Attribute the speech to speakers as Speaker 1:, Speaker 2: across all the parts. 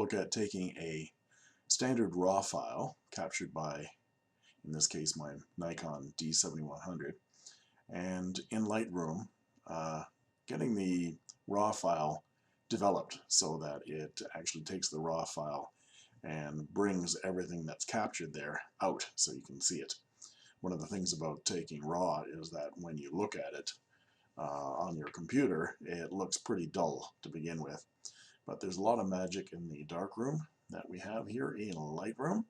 Speaker 1: look at taking a standard RAW file captured by, in this case, my Nikon D7100, and in Lightroom, getting the RAW file developed so that it actually takes the RAW file and brings everything that's captured there out so you can see it. One of the things about taking RAW is that when you look at it on your computer, it looks pretty dull to begin with. But there's a lot of magic in the darkroom that we have here in Lightroom.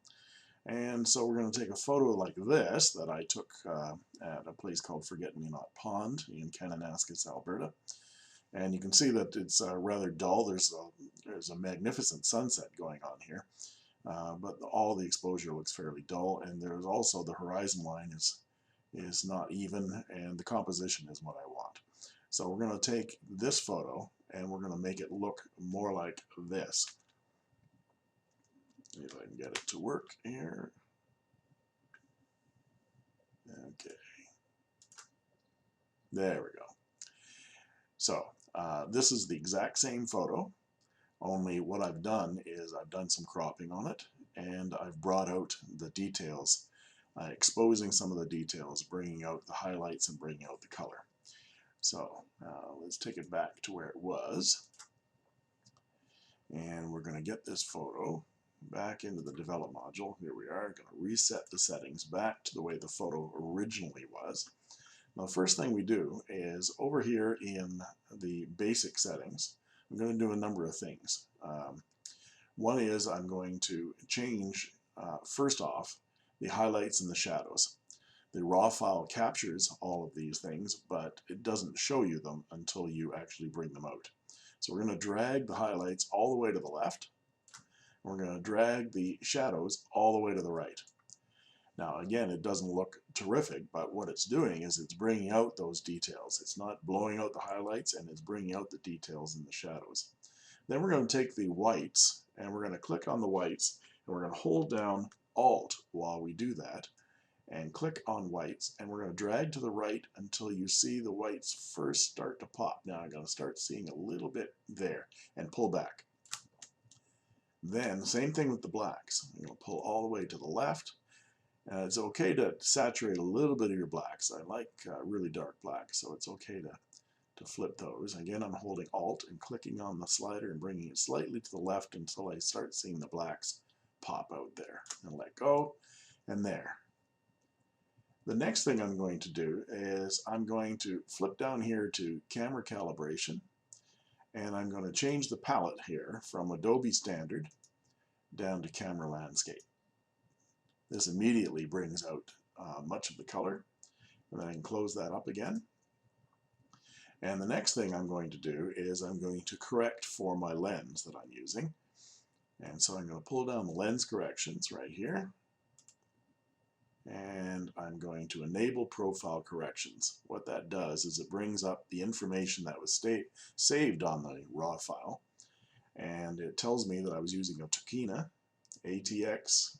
Speaker 1: And so we're going to take a photo like this that I took at a place called Forget-Me-Not Pond in Kananaskis, Alberta. And you can see that it's rather dull. There's a magnificent sunset going on here, but all the exposure looks fairly dull. And there's also the horizon line is not even, and the composition is what I want. So we're going to take this photo and we're going to make it look more like this. See if I can get it to work here. Okay. There we go. So this is the exact same photo, only what I've done is I've done some cropping on it and I've brought out the details, exposing some of the details, bringing out the highlights and bringing out the color. So let's take it back to where it was, and we're going to get this photo back into the develop module. Here we are, going to reset the settings back to the way the photo originally was. Now the first thing we do is over here in the basic settings, I'm going to do a number of things. One is I'm going to change, first off, the highlights and the shadows. The RAW file captures all of these things, but it doesn't show you them until you actually bring them out. So we're going to drag the highlights all the way to the left. We're going to drag the shadows all the way to the right. Now again, it doesn't look terrific, but what it's doing is it's bringing out those details. It's not blowing out the highlights, and it's bringing out the details in the shadows. Then we're going to take the whites, and we're going to click on the whites, and we're going to hold down Alt while we do that, and click on whites, and we're going to drag to the right until you see the whites first start to pop. Now I'm going to start seeing a little bit there, and pull back. Then same thing with the blacks. I'm going to pull all the way to the left. It's okay to saturate a little bit of your blacks. I like really dark blacks, so it's okay to flip those. Again, I'm holding Alt and clicking on the slider and bringing it slightly to the left until I start seeing the blacks pop out there. And let go, and there. The next thing I'm going to do is I'm going to flip down here to Camera Calibration, and I'm going to change the palette here from Adobe Standard down to Camera Landscape. This immediately brings out much of the color, and then I can close that up again. And the next thing I'm going to do is I'm going to correct for my lens that I'm using. And so I'm going to pull down the lens corrections right here, and I'm going to enable profile corrections. What that does is it brings up the information that was saved on the RAW file, and it tells me that I was using a Tokina ATX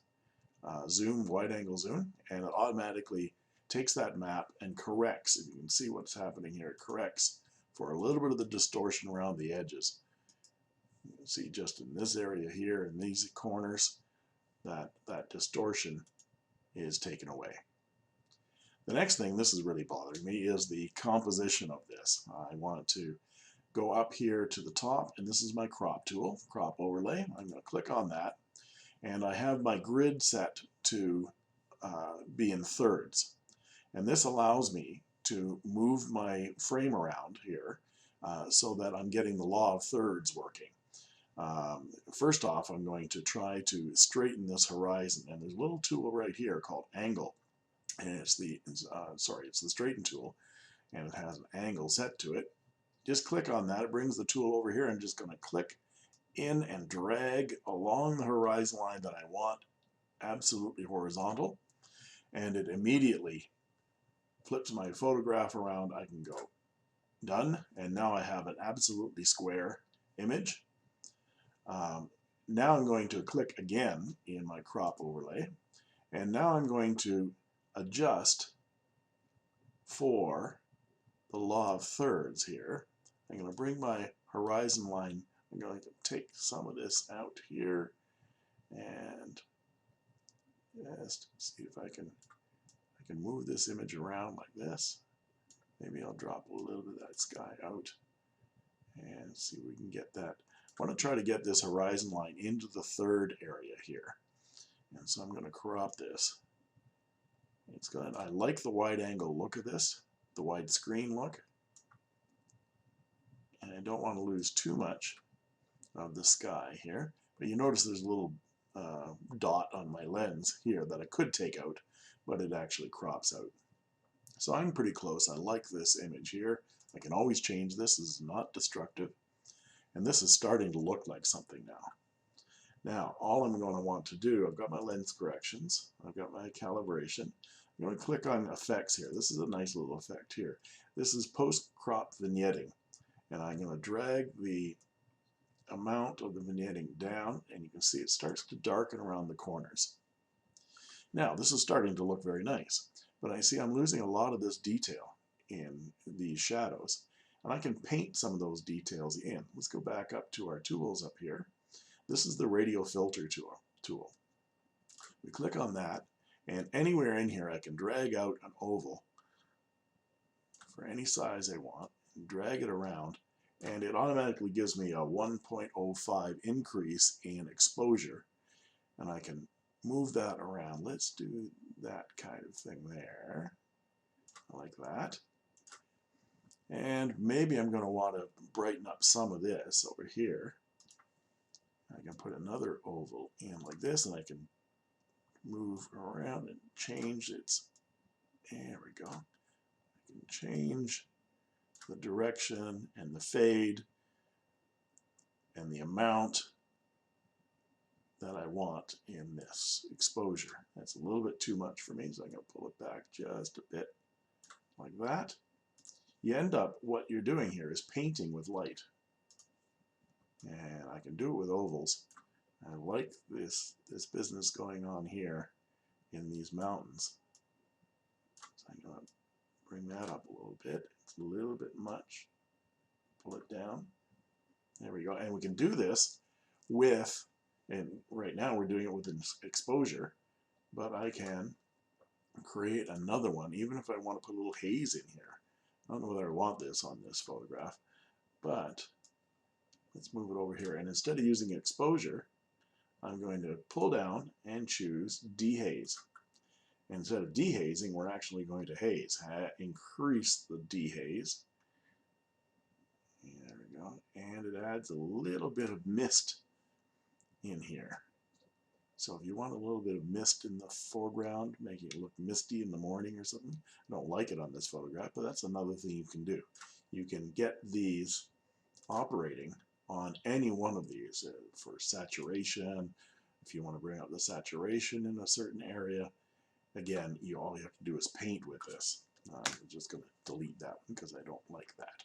Speaker 1: zoom, wide angle zoom, and it automatically takes that map and corrects. If you can see what's happening here, it corrects for a little bit of the distortion around the edges. You can see just in this area here, in these corners, that distortion is taken away. The next thing, this is really bothering me, is the composition of this. I want it to go up here to the top, and this is my crop tool, crop overlay. I'm going to click on that, and I have my grid set to be in thirds. And this allows me to move my frame around here so that I'm getting the law of thirds working. First off, I'm going to try to straighten this horizon, and there's a little tool right here called Angle, and it's the straighten tool, and it has an angle set to it. Just click on that, it brings the tool over here. I'm just going to click in and drag along the horizon line that I want, absolutely horizontal, and it immediately flips my photograph around. I can go done, and now I have an absolutely square image. Now I'm going to click again in my crop overlay, and now I'm going to adjust for the law of thirds here. I'm going to bring my horizon line I'm going to take some of this out here and just see if I can move this image around like this. Maybe I'll drop a little bit of that sky out and see if we can get that. I want to try to get this horizon line into the third area here. And so I'm going to crop this. It's good. I like the wide angle look of this, the wide screen look. And I don't want to lose too much of the sky here. But you notice there's a little dot on my lens here that I could take out, but it actually crops out. So I'm pretty close. I like this image here. I can always change this. This is not destructive. And this is starting to look like something now. Now, all I'm going to want to do, I've got my lens corrections, I've got my calibration. I'm going to click on effects here. This is a nice little effect here. This is post-crop vignetting. And I'm going to drag the amount of the vignetting down, and you can see it starts to darken around the corners. Now, this is starting to look very nice, but I see I'm losing a lot of this detail in these shadows, and I can paint some of those details in. Let's go back up to our tools up here. This is the radial filter tool. We click on that, and anywhere in here I can drag out an oval for any size I want, and drag it around, and it automatically gives me a 1.05 increase in exposure, and I can move that around. Let's do that kind of thing there, like that. And maybe I'm going to want to brighten up some of this over here. I can put another oval in like this, and I can move around and change its, there we go. I can change the direction and the fade and the amount that I want in this exposure. That's a little bit too much for me, so I'm going to pull it back just a bit like that. You end up, what you're doing here is painting with light. And I can do it with ovals. I like this business going on here in these mountains. So I'm going to bring that up a little bit. It's a little bit much. Pull it down. There we go. And we can do this with, and right now we're doing it with an exposure, but I can create another one, even if I want to put a little haze in here. I don't know whether I want this on this photograph, but let's move it over here. And instead of using exposure, I'm going to pull down and choose dehaze. Instead of dehazing, we're actually going to haze. Increase the dehaze. There we go. And it adds a little bit of mist in here. So if you want a little bit of mist in the foreground, making it look misty in the morning or something, I don't like it on this photograph, but that's another thing you can do. You can get these operating on any one of these for saturation. If you want to bring up the saturation in a certain area, again, all you have to do is paint with this. I'm just going to delete that one because I don't like that.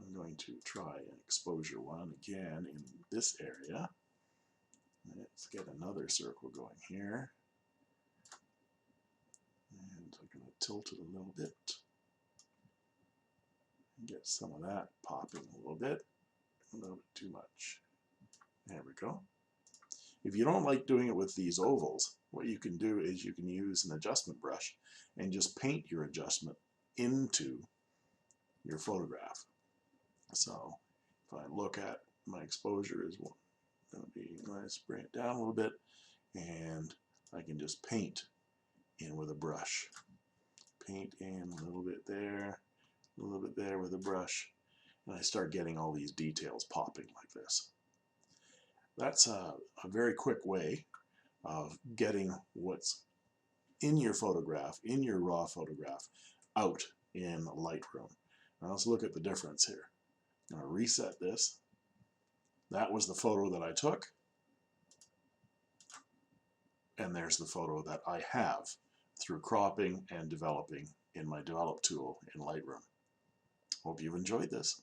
Speaker 1: I'm going to try an exposure one again in this area. Let's get another circle going here. And I'm going to tilt it a little bit. Get some of that popping a little bit too much. There we go. If you don't like doing it with these ovals, what you can do is you can use an adjustment brush and just paint your adjustment into your photograph. So if I look at my exposure is going to be, let's bring it down a little bit, and I can just paint in with a brush. Paint in a little bit there, a little bit there with a brush, and I start getting all these details popping like this. That's a very quick way of getting what's in your photograph, in your raw photograph, out in Lightroom. Now let's look at the difference here. I'm going to reset this. That was the photo that I took, and there's the photo that I have through cropping and developing in my Develop tool in Lightroom. Hope you've enjoyed this.